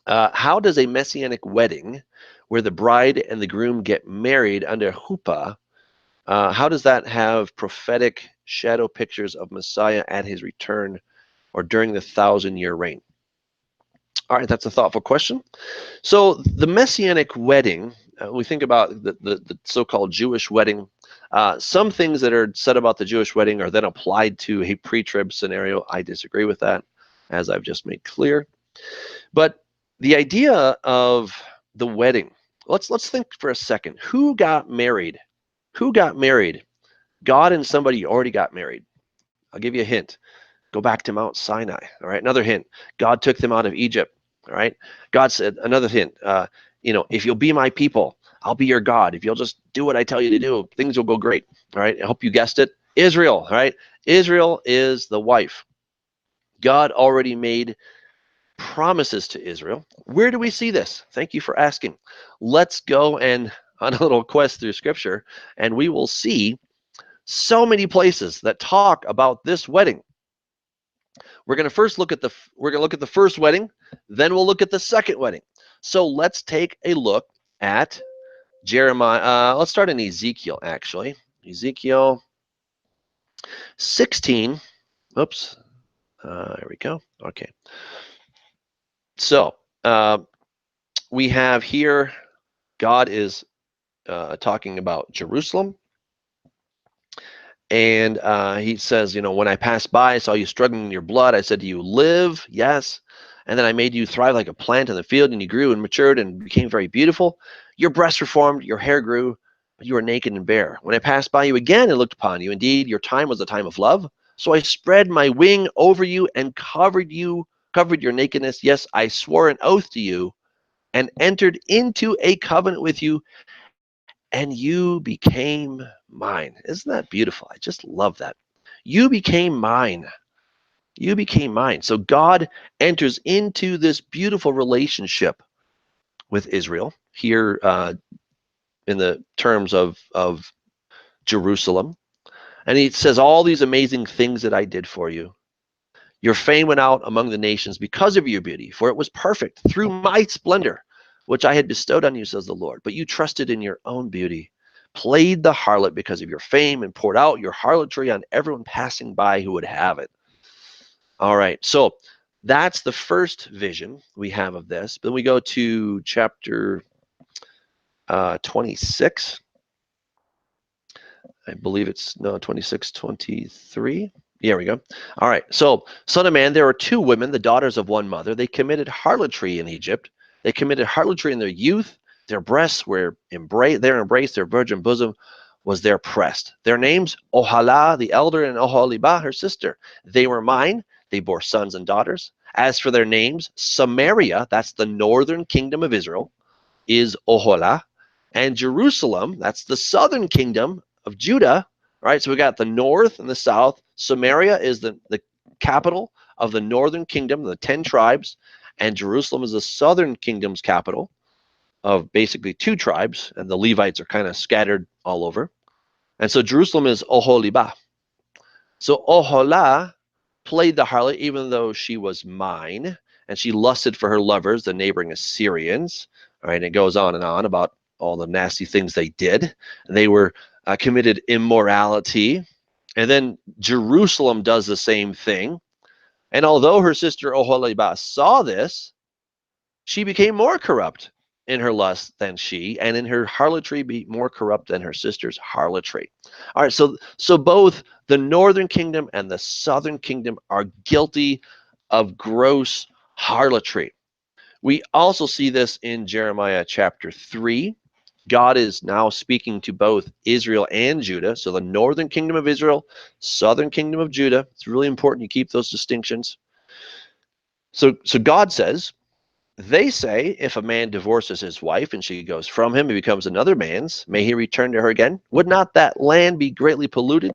How does a messianic wedding, where the bride and the groom get married under huppah, how does that have prophetic shadow pictures of Messiah at his return or during the 1,000-year reign? All right, that's a thoughtful question. So the messianic wedding, we think about the so-called Jewish wedding. Some things that are said about the Jewish wedding are then applied to a pre-trib scenario. I disagree with that, as I've just made clear. But the idea of the wedding, let's think for a second. Who got married? Who got married? God and somebody already got married. I'll give you a hint. Go back to Mount Sinai. All right, another hint. God took them out of Egypt. All right, God said, another hint. If you'll be my people, I'll be your God. If you'll just do what I tell you to do, things will go great. All right, I hope you guessed it. Israel. All right, Israel is the wife. God already made promises to Israel. Where do we see this? Thank you for asking. Let's go and on a little quest through Scripture, and we will see so many places that talk about this wedding. We're going to first look at the first wedding, then we'll look at the second wedding. So let's take a look at Jeremiah. Let's start in Ezekiel, actually. Ezekiel 16. Oops. There we go. Okay. So we have here, God is talking about Jerusalem. And he says, when I passed by, I saw you struggling in your blood. I said to you, live, yes. And then I made you thrive like a plant in the field, and you grew and matured and became very beautiful. Your breasts were formed, your hair grew, but you were naked and bare. When I passed by you again and looked upon you, indeed, your time was a time of love. So I spread my wing over you and covered your nakedness. Yes, I swore an oath to you and entered into a covenant with you, and you became mine. Isn't that beautiful? I just love that. You became mine. You became mine. So God enters into this beautiful relationship with Israel here in the terms of Jerusalem. And he says, all these amazing things that I did for you. Your fame went out among the nations because of your beauty, for it was perfect through my splendor, which I had bestowed on you, says the Lord. But you trusted in your own beauty, played the harlot because of your fame, and poured out your harlotry on everyone passing by who would have it. All right, so that's the first vision we have of this. Then we go to chapter 26. I believe it's, no, 26, 23. Here we go. All right. So, son of man, there are two women, the daughters of one mother. They committed harlotry in Egypt. They committed harlotry in their youth. Their breasts were embraced. Their embrace, their virgin bosom was their breast. Their names, Ohala, the elder, and Oholibah, her sister. They were mine. They bore sons and daughters. As for their names, Samaria, that's the northern kingdom of Israel, is Oholah. And Jerusalem, that's the southern kingdom of Judah, right? So we got the north and the south. Samaria is the capital of the northern kingdom, the 10 tribes, and Jerusalem is the southern kingdom's capital of basically 2 tribes, and the Levites are kind of scattered all over. And so Jerusalem is Oholibah. So Oholah played the harlot even though she was mine, and she lusted for her lovers, the neighboring Assyrians. All right, and it goes on and on about all the nasty things they did. They were committed immorality. And then Jerusalem does the same thing. And although her sister Oholibah saw this, she became more corrupt in her lust than she, and in her harlotry be more corrupt than her sister's harlotry. All right, so both the northern kingdom and the southern kingdom are guilty of gross harlotry. We also see this in Jeremiah chapter 3. God is now speaking to both Israel and Judah. So the northern kingdom of Israel, southern kingdom of Judah. It's really important you keep those distinctions. So God says, they say, if a man divorces his wife and she goes from him and becomes another man's, may he return to her again? Would not that land be greatly polluted?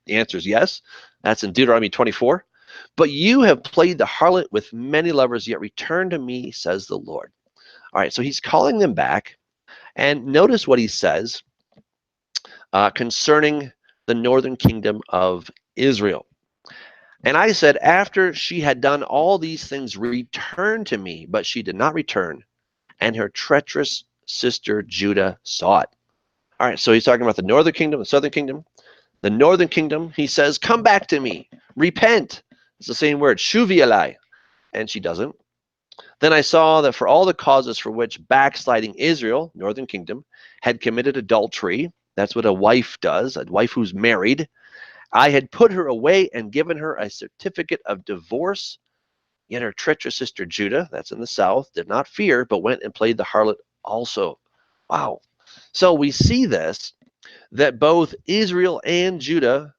The answer is yes. That's in Deuteronomy 24. But you have played the harlot with many lovers, yet return to me, says the Lord. All right, so he's calling them back. And notice what he says concerning the northern kingdom of Israel. And I said, after she had done all these things, return to me. But she did not return, and her treacherous sister Judah saw it. All right, so he's talking about the northern kingdom, the southern kingdom. The northern kingdom, he says, come back to me, repent. It's the same word, shuvi alai. And she doesn't. Then I saw that for all the causes for which backsliding Israel, northern kingdom, had committed adultery, that's what a wife does, a wife who's married, I had put her away and given her a certificate of divorce. Yet her treacherous sister Judah, that's in the south, did not fear, but went and played the harlot also. Wow. So we see this, that both Israel and Judah,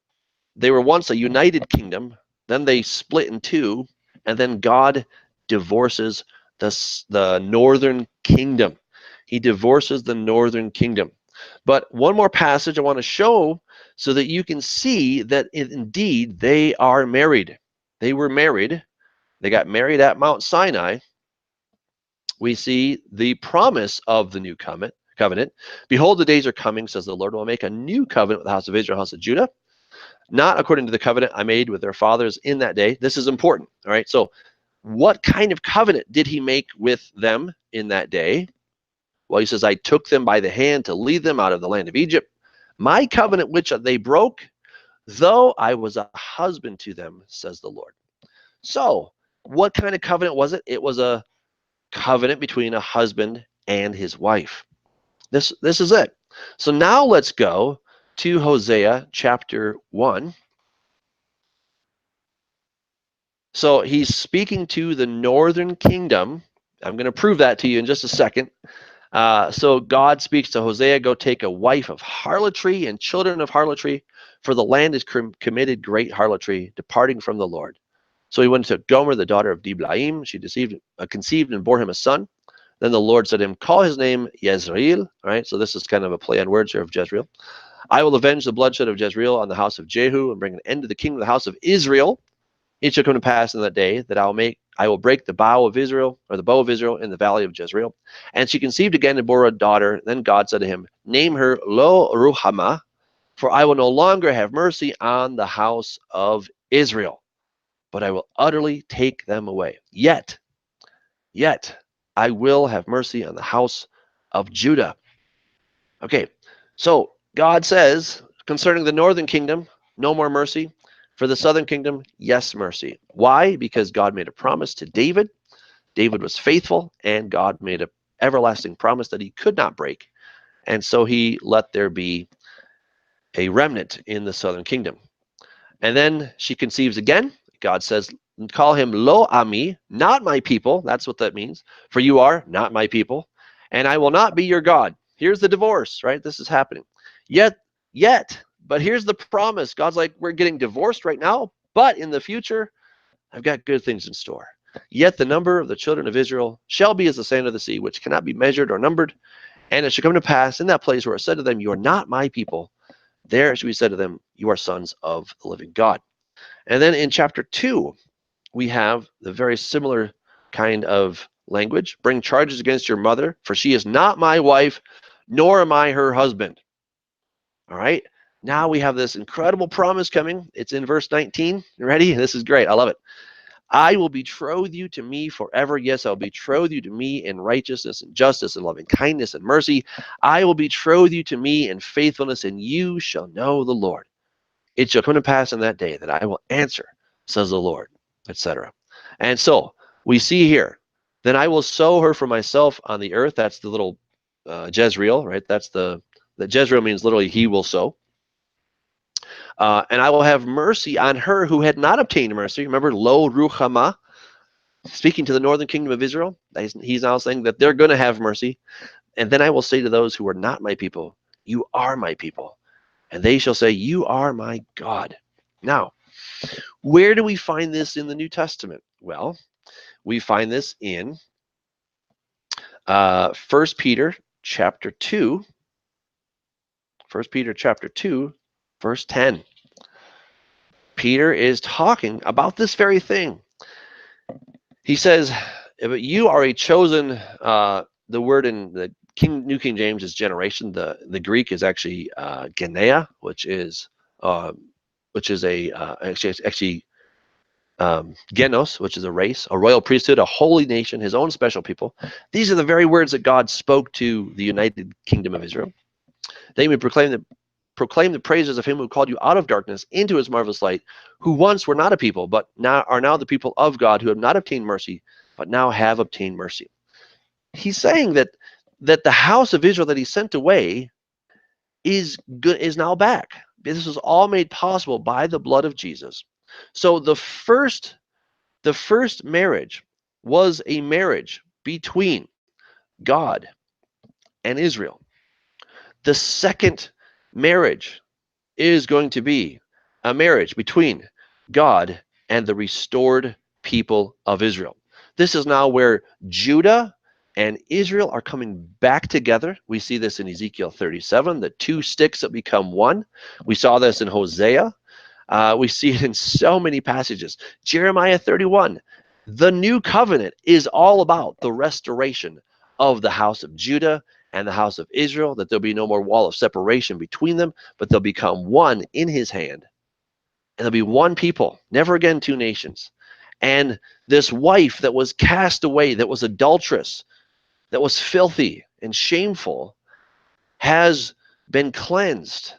they were once a united kingdom, then they split in two, and then God divorces the northern kingdom. He divorces the northern kingdom. But one more passage I want to show so that you can see that indeed they are married. They were married. They got married at Mount Sinai. We see the promise of the new covenant. Behold, the days are coming, says the Lord, will make a new covenant with the house of Israel, house of Judah, not according to the covenant I made with their fathers in that day. This is important. All right. So what kind of covenant did he make with them in that day? Well, he says, I took them by the hand to lead them out of the land of Egypt. My covenant which they broke, though I was a husband to them, says the Lord. So what kind of covenant was it? It was a covenant between a husband and his wife. This is it. So now let's go to Hosea chapter 1. So he's speaking to the northern kingdom. I'm going to prove that to you in just a second. So God speaks to Hosea, go take a wife of harlotry and children of harlotry, for the land has committed great harlotry, departing from the Lord. So he went to Gomer, the daughter of Diblaim. She conceived and bore him a son. Then the Lord said to him, call his name Jezreel. All right, so this is kind of a play on words here of Jezreel. I will avenge the bloodshed of Jezreel on the house of Jehu and bring an end to the kingdom of the house of Israel. It shall come to pass in that day that I will break the bow of Israel, or the bow of Israel, in the valley of Jezreel. And she conceived again and bore a daughter. Then God said to him, name her Lo Ruhamah, for I will no longer have mercy on the house of Israel, but I will utterly take them away. Yet I will have mercy on the house of Judah. Okay, so God says concerning the northern kingdom, no more mercy. For the southern kingdom, yes, mercy. Why? Because God made a promise to David. David was faithful, and God made an everlasting promise that he could not break. And so he let there be a remnant in the southern kingdom. And then she conceives again. God says, call him Lo Ami, not my people. That's what that means. For you are not my people, and I will not be your God. Here's the divorce, right? This is happening. Yet, but here's the promise. God's like, we're getting divorced right now, but in the future, I've got good things in store. Yet the number of the children of Israel shall be as the sand of the sea, which cannot be measured or numbered. And it shall come to pass in that place where it said to them, you are not my people, there it shall be said to them, you are sons of the living God. And then in chapter 2, we have the very similar kind of language. Bring charges against your mother, for she is not my wife, nor am I her husband. All right. Now we have this incredible promise coming. It's in verse 19. You ready? This is great. I love it. I will betroth you to me forever. Yes, I'll betroth you to me in righteousness and justice and loving kindness and mercy. I will betroth you to me in faithfulness, and you shall know the Lord. It shall come to pass in that day that I will answer, says the Lord, etc. And so we see here, then I will sow her for myself on the earth. That's the little Jezreel, right? That's the Jezreel means literally he will sow. And I will have mercy on her who had not obtained mercy. Remember, Lo Ruhamah, speaking to the northern kingdom of Israel. He's now saying that they're going to have mercy. And then I will say to those who are not my people, you are my people. And they shall say, you are my God. Now, where do we find this in the New Testament? Well, we find this in 1 Peter chapter 2. 1 Peter chapter 2, verse 10. Peter is talking about this very thing. He says, but you are a chosen, the word in the New King James is generation. The Greek is actually genea, which is a actually genos, which is a race, a royal priesthood, a holy nation, his own special people. These are the very words that God spoke to the United Kingdom of Israel. They may proclaim the praises of him who called you out of darkness into his marvelous light, who once were not a people, but now are now the people of God, who have not obtained mercy, but now have obtained mercy. He's saying that the house of Israel that he sent away is now back. This was all made possible by the blood of Jesus. So the first marriage was a marriage between God and Israel. The second marriage is going to be a marriage between God and the restored people of Israel. This is now where Judah and Israel are coming back together. We see this in Ezekiel 37, the two sticks that become one. We saw this in Hosea. We see it in so many passages. Jeremiah 31, the new covenant is all about the restoration of the house of Judah and the house of Israel, that there'll be no more wall of separation between them, but they'll become one in his hand. And there'll be one people, never again two nations. And this wife that was cast away, that was adulterous, that was filthy and shameful, has been cleansed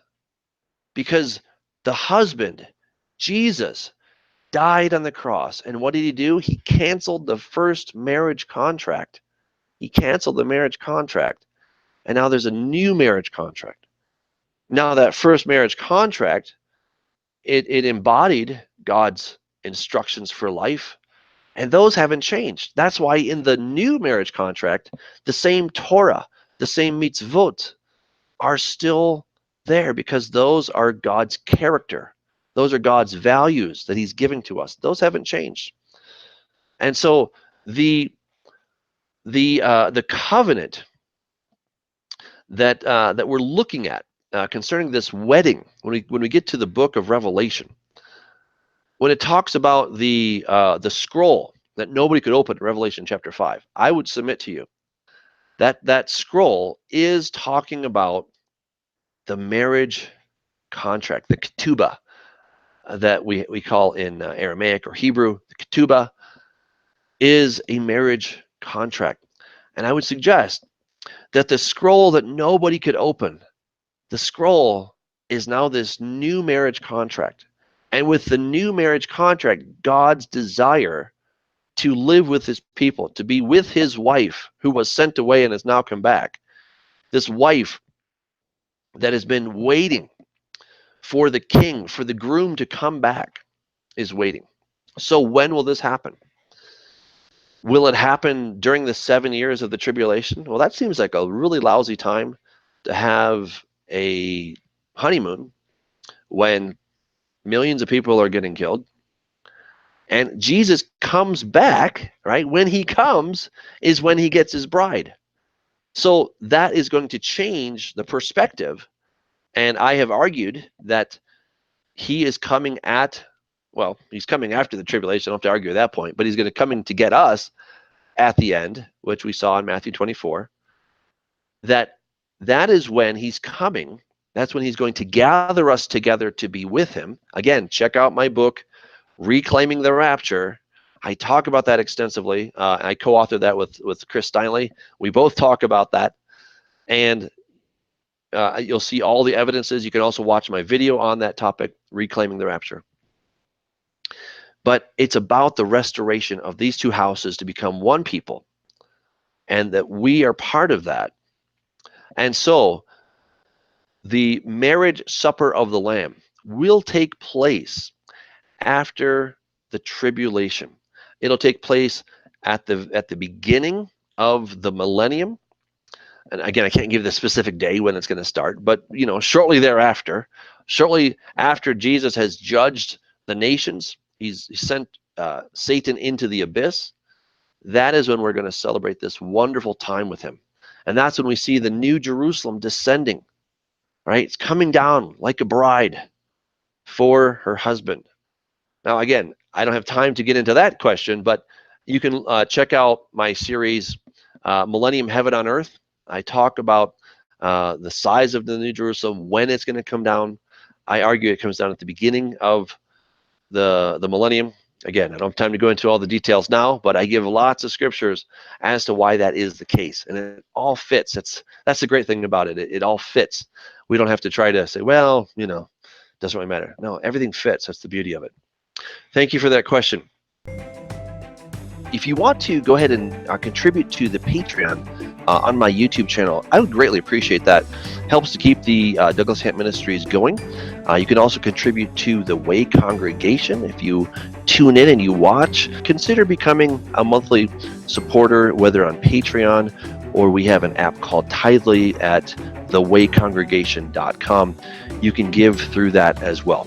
because the husband, Jesus, died on the cross. And what did he do? He canceled the first marriage contract. He canceled the marriage contract. And now there's a new marriage contract. Now that first marriage contract, it embodied God's instructions for life, and those haven't changed. That's why in the new marriage contract, the same Torah, the same mitzvot are still there, because those are God's character. Those are God's values that he's giving to us. Those haven't changed. And so the covenant that we're looking at concerning this wedding, when we get to the book of Revelation, when it talks about the scroll that nobody could open in Revelation chapter 5, I would submit to you that that scroll is talking about the marriage contract, the ketubah, that we call in Aramaic or Hebrew. The ketubah is a marriage contract. And I would suggest that the scroll that nobody could open, the scroll is now this new marriage contract. And with the new marriage contract, God's desire to live with his people, to be with his wife who was sent away and has now come back. This wife that has been waiting for the king, for the groom to come back, is waiting. So when will this happen? Will it happen during the 7 years of the tribulation? Well, that seems like a really lousy time to have a honeymoon when millions of people are getting killed. And Jesus comes back, right? When he comes is when he gets his bride. So that is going to change the perspective. And I have argued that he is coming he's coming after the tribulation. I don't have to argue at that point, but he's going to come in to get us at the end, which we saw in Matthew 24. That is when he's coming. That's when he's going to gather us together to be with him. Again, check out my book, Reclaiming the Rapture. I talk about that extensively. I co-authored that with Chris Steinley. We both talk about that. And you'll see all the evidences. You can also watch my video on that topic, Reclaiming the Rapture. But it's about the restoration of these two houses to become one people, and that we are part of that. And so the marriage supper of the Lamb will take place after the tribulation. It'll take place at the beginning of the millennium. And again, I can't give the specific day when it's going to start, but shortly thereafter, shortly after Jesus has judged the nations, he's sent Satan into the abyss. That is when we're going to celebrate this wonderful time with him. And that's when we see the new Jerusalem descending, right? It's coming down like a bride for her husband. Now, again, I don't have time to get into that question, but you can check out my series, Millennium Heaven on Earth. I talk about the size of the New Jerusalem, when it's going to come down. I argue it comes down at the beginning of the millennium, Again, I don't have time to go into all the details now, but I give lots of scriptures as to why that is the case, and it all fits. That's the great thing about it. It all fits. We don't have to try to say, well, doesn't really matter. No, everything fits. That's the beauty of it. Thank you for that question. If you want to go ahead and contribute to the Patreon on my YouTube channel, I would greatly appreciate that. Helps to keep the Douglas Hamp Ministries going. You can also contribute to the Way congregation. If you tune in and you watch, consider becoming a monthly supporter, whether on Patreon or we have an app called Tithely at thewaycongregation.com. You can give through that as well.